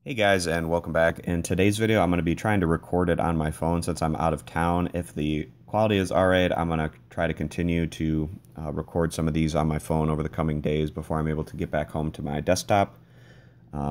Hey guys, and welcome back. In today's video, I'm going to be trying to record it on my phone since I'm out of town. If the quality is alright, I'm going to try to continue to record some of these on my phone over the coming days before I'm able to get back home to my desktop.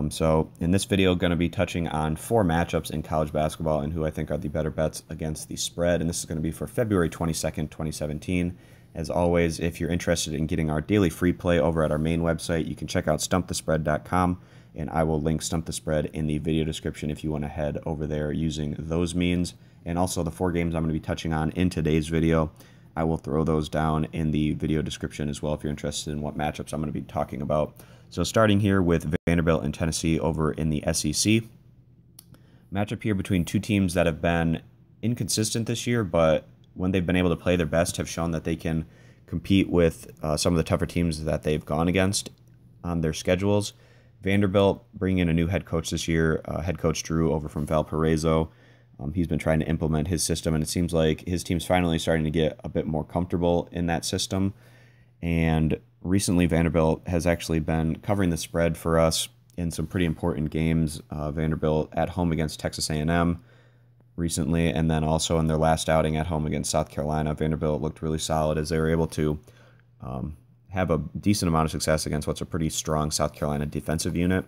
So in this video, going to be touching on 4 matchups in college basketball and who I think are the better bets against the spread. And this is going to be for February 22nd, 2017. As always, if you're interested in getting our daily free play over at our main website, you can check out stumpthespread.com. And I will link Stump the Spread in the video description if you want to head over there using those means. And also the 4 games I'm going to be touching on in today's video, I will throw those down in the video description as well if you're interested in what matchups I'm going to be talking about. So starting here with Vanderbilt and Tennessee over in the SEC. Matchup here between 2 teams that have been inconsistent this year, but when they've been able to play their best have shown that they can compete with some of the tougher teams that they've gone against on their schedules. Vanderbilt bringing in a new head coach this year, head coach Drew over from Valparaiso. He's been trying to implement his system, and it seems like his team's finally starting to get a bit more comfortable in that system. And recently, Vanderbilt has actually been covering the spread for us in some pretty important games. Vanderbilt at home against Texas A&M recently, and then also in their last outing at home against South Carolina. Vanderbilt looked really solid as they were able to have a decent amount of success against what's a pretty strong South Carolina defensive unit.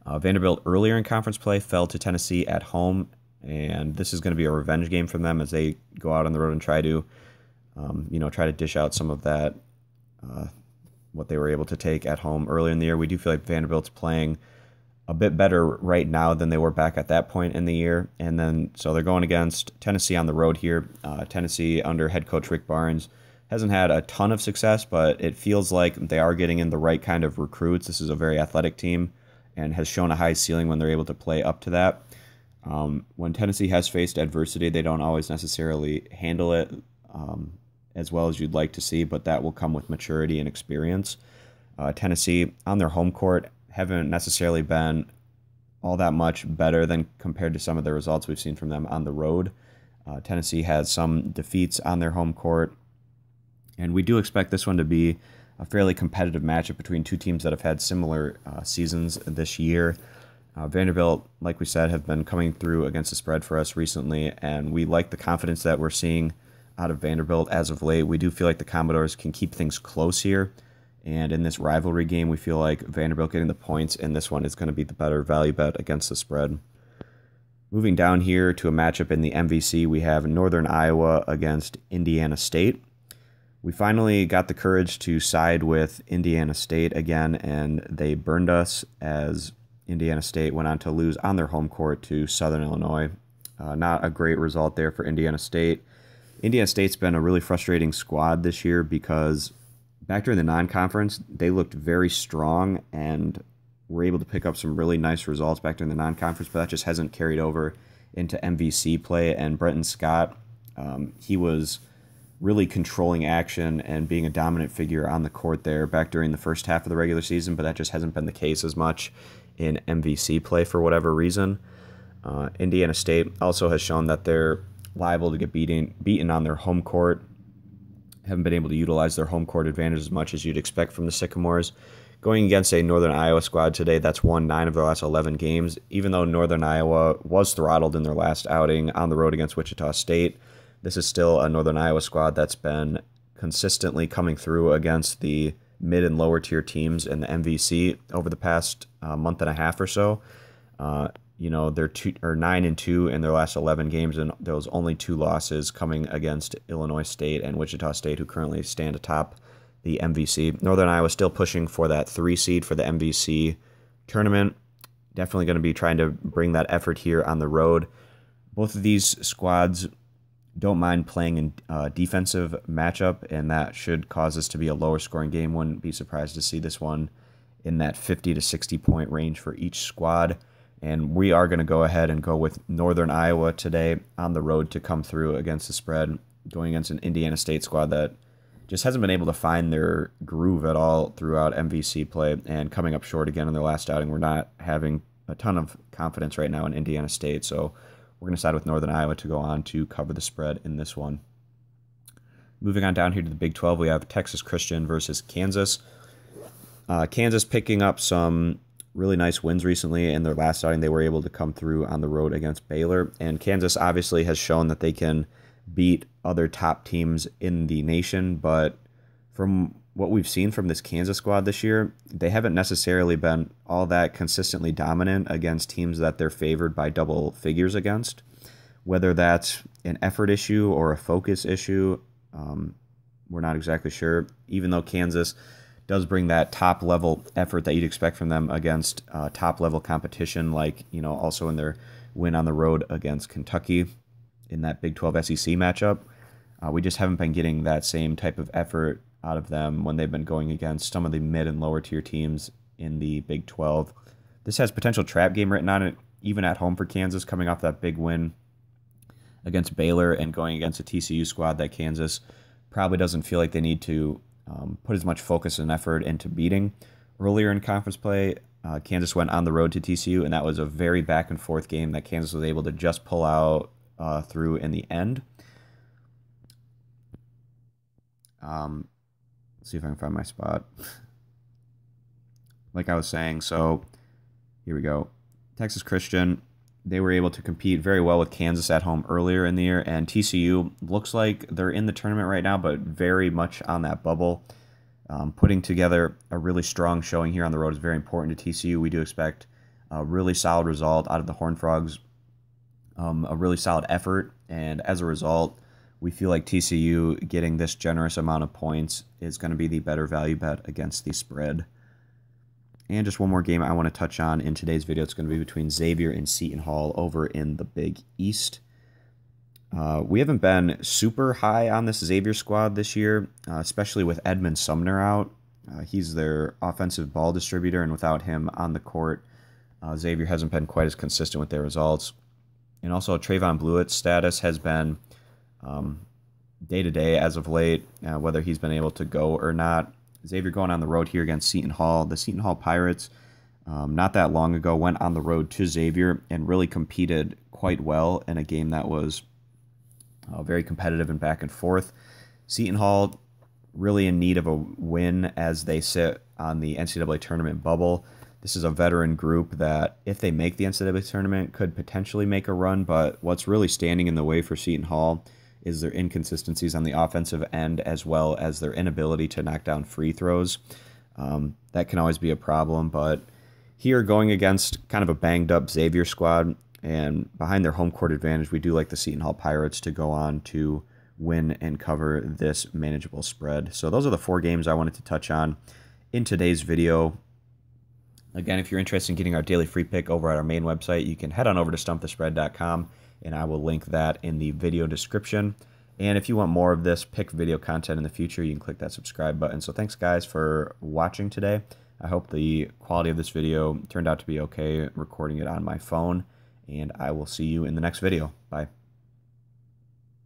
Vanderbilt earlier in conference play fell to Tennessee at home, and this is going to be a revenge game for them as they go out on the road and try to, try to dish out some of that, what they were able to take at home earlier in the year. We do feel like Vanderbilt's playing a bit better right now than they were back at that point in the year. And then, so they're going against Tennessee on the road here. Tennessee under head coach Rick Barnes hasn't had a ton of success, but it feels like they are getting in the right kind of recruits. This is a very athletic team and has shown a high ceiling when they're able to play up to that. When Tennessee has faced adversity, they don't always necessarily handle it as well as you'd like to see, but that will come with maturity and experience. Tennessee, on their home court, haven't necessarily been all that much better than compared to some of the results we've seen from them on the road. Tennessee has some defeats on their home court, and we do expect this one to be a fairly competitive matchup between 2 teams that have had similar seasons this year. Vanderbilt, like we said, have been coming through against the spread for us recently, and we like the confidence that we're seeing out of Vanderbilt as of late. We do feel like the Commodores can keep things close here, and in this rivalry game, we feel like Vanderbilt getting the points in this one is going to be the better value bet against the spread. Moving down here to a matchup in the MVC, we have Northern Iowa against Indiana State. We finally got the courage to side with Indiana State again, and they burned us as Indiana State went on to lose on their home court to Southern Illinois. Not a great result there for Indiana State. Indiana State's been a really frustrating squad this year because back during the non-conference, they looked very strong and were able to pick up some really nice results back during the non-conference, but that just hasn't carried over into MVC play. And Brenton Scott, he was really controlling action and being a dominant figure on the court there back during the first half of the regular season, but that just hasn't been the case as much in MVC play for whatever reason. Indiana State also has shown that they're liable to get beaten on their home court, haven't been able to utilize their home court advantage as much as you'd expect from the Sycamores. Going against a Northern Iowa squad today that's won 9 of their last 11 games, even though Northern Iowa was throttled in their last outing on the road against Wichita State. This is still a Northern Iowa squad that's been consistently coming through against the mid and lower tier teams in the MVC over the past month and a half or so. They're 9-2 in their last 11 games, and those only 2 losses coming against Illinois State and Wichita State, who currently stand atop the MVC. Northern Iowa still pushing for that 3 seed for the MVC tournament. Definitely going to be trying to bring that effort here on the road. Both of these squads don't mind playing in a defensive matchup, and that should cause this to be a lower scoring game. Wouldn't be surprised to see this one in that 50 to 60 point range for each squad. And we are going to go ahead and go with Northern Iowa today on the road to come through against the spread, going against an Indiana State squad that just hasn't been able to find their groove at all throughout MVC play, and coming up short again in their last outing. We're not having a ton of confidence right now in Indiana State, so we're going to side with Northern Iowa to go on to cover the spread in this one. Moving on down here to the Big 12, we have Texas Christian versus Kansas. Kansas picking up some really nice wins recently. In their last outing, they were able to come through on the road against Baylor. And Kansas obviously has shown that they can beat other top teams in the nation. But from what we've seen from this Kansas squad this year, they haven't necessarily been all that consistently dominant against teams that they're favored by double figures against. Whether that's an effort issue or a focus issue, we're not exactly sure. Even though Kansas does bring that top-level effort that you'd expect from them against top-level competition, like, also in their win on the road against Kentucky in that Big 12 SEC matchup. We just haven't been getting that same type of effort out of them when they've been going against some of the mid- and lower-tier teams in the Big 12. This has potential trap game written on it, even at home for Kansas, coming off that big win against Baylor and going against a TCU squad that Kansas probably doesn't feel like they need to put as much focus and effort into beating. Earlier in conference play, Kansas went on the road to TCU, and that was a very back-and-forth game that Kansas was able to just pull out through in the end. Let's see if I can find my spot. Like I was saying, so here we go. Texas Christian, they were able to compete very well with Kansas at home earlier in the year, and TCU looks like they're in the tournament right now, but very much on that bubble. Putting together a really strong showing here on the road is very important to TCU. We do expect a really solid result out of the Horned Frogs, a really solid effort, and as a result, we feel like TCU getting this generous amount of points is going to be the better value bet against the spread. And just one more game I want to touch on in today's video. It's going to be between Xavier and Seton Hall over in the Big East. We haven't been super high on this Xavier squad this year, especially with Edmund Sumner out. He's their offensive ball distributor, and without him on the court, Xavier hasn't been quite as consistent with their results. And also, Trayvon Blewett's status has been day-to-day as of late, whether he's been able to go or not. Xavier going on the road here against Seton Hall. The Seton Hall Pirates, not that long ago, went on the road to Xavier and really competed quite well in a game that was very competitive and back and forth. Seton Hall really in need of a win as they sit on the NCAA tournament bubble. This is a veteran group that, if they make the NCAA tournament, could potentially make a run, but what's really standing in the way for Seton Hall is their inconsistencies on the offensive end, as well as their inability to knock down free throws. That can always be a problem, but here, going against kind of a banged-up Xavier squad, and behind their home court advantage, we do like the Seton Hall Pirates to go on to win and cover this manageable spread. So those are the 4 games I wanted to touch on in today's video. Again, if you're interested in getting our daily free pick over at our main website, you can head on over to stumpthespread.com, and I will link that in the video description. And if you want more of this pick video content in the future, you can click that subscribe button. So thanks, guys, for watching today. I hope the quality of this video turned out to be okay recording it on my phone, and I will see you in the next video. Bye.